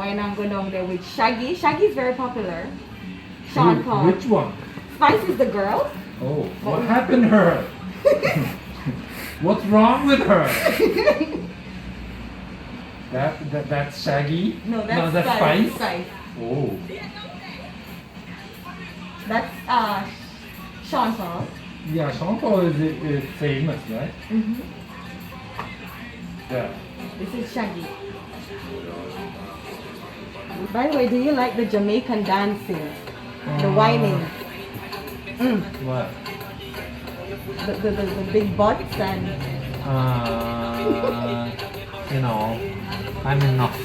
wine and go down there with Shaggy. Shaggy's very popular. Sean Paul. Which one? Spice is the girl. Oh, what happened to her? What's wrong with her? That's Shaggy? No, that's Spice. Spice. Oh. That's Sean Paul. Yeah, Sean Paul is famous, right? Mm-hmm. Yeah. This is Shaggy. By the way, do you like the Jamaican dancing? The whining? What? The big butts and... You know, I'm enough.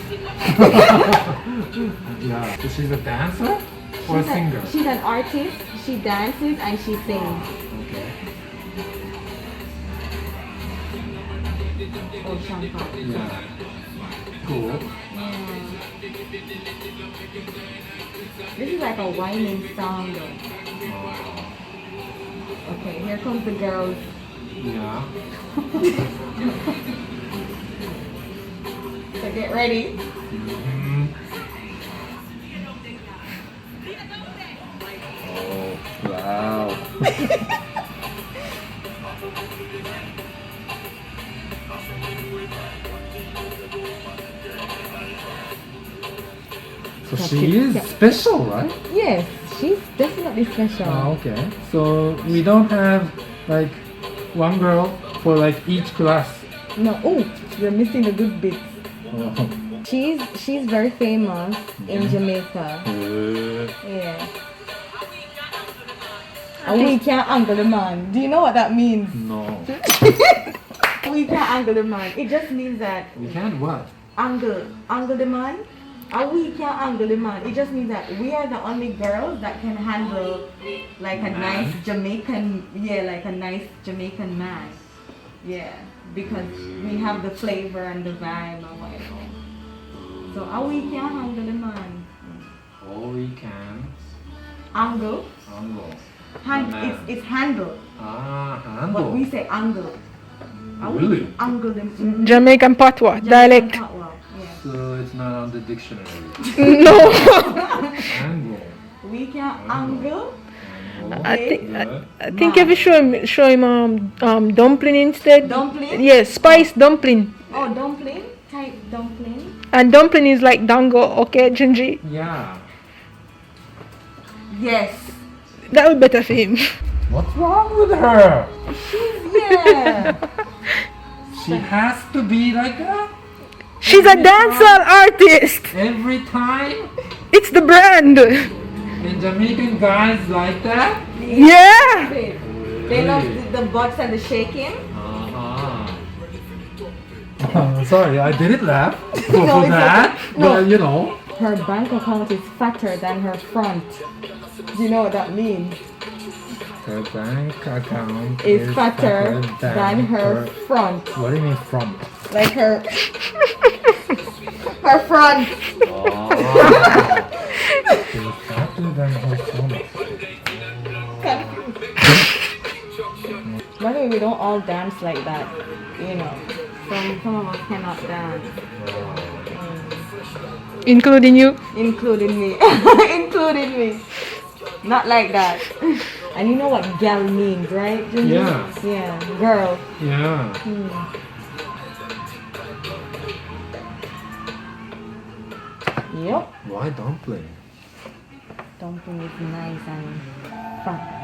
Yeah. So she's a dancer or a singer? She's an artist. She dances and she sings. Okay. Oh, Sean Paul. Yeah. Cool. This is like a whining song though. Okay, here comes the girls. Yeah. So get ready. Mm-hmm. Oh, wow. So she is special, right? Yes, she's definitely special. Oh, okay. So we don't have like one girl for like each class. No, oh, you're missing the good bits. Oh. She's very famous in Jamaica. Yeah. And we can't angle the man. Do you know what that means? No. We can't angle the man. It just means that We can't what? angle the man. And we can't angle the man. It just means that we are the only girls that can handle like a nice Jamaican, like a nice Jamaican man. Yeah, because we have the flavor and the vibe and whatever. So we can't handle the man. All we can. Angle. Angle. It's handle. Handle. But we say angle. Really? Angle them. Jamaican Patois dialect. Yeah. So it's not on the dictionary. No. Angle. We can angle. I think if you show him dumpling instead. Dumpling? Yes, spice dumpling. Oh, dumpling? Type dumpling. And dumpling is like dango, okay, Junji? Yeah. Yes. That would be better for him. What's wrong with her? Yeah. She has to be like that She's a dancehall artist. every time. It's the brand. And Jamaican guys like that. Yeah. They love the butts and the shaking. Sorry, I didn't laugh for No, it's that. okay. No. But you know. Her bank account is fatter than her front. Do you know what that means? Her bank account Is fatter than her front. What do you mean from? Like her front. Is fatter than her front. By the way, we don't all dance like that, you know. Some of us cannot dance. Including you. Including me. Including me. Not like that. And you know what gal means, right? Junji? Yeah. Yeah, girl. Yeah. Yep. Why dumpling? Dumpling is nice and fat.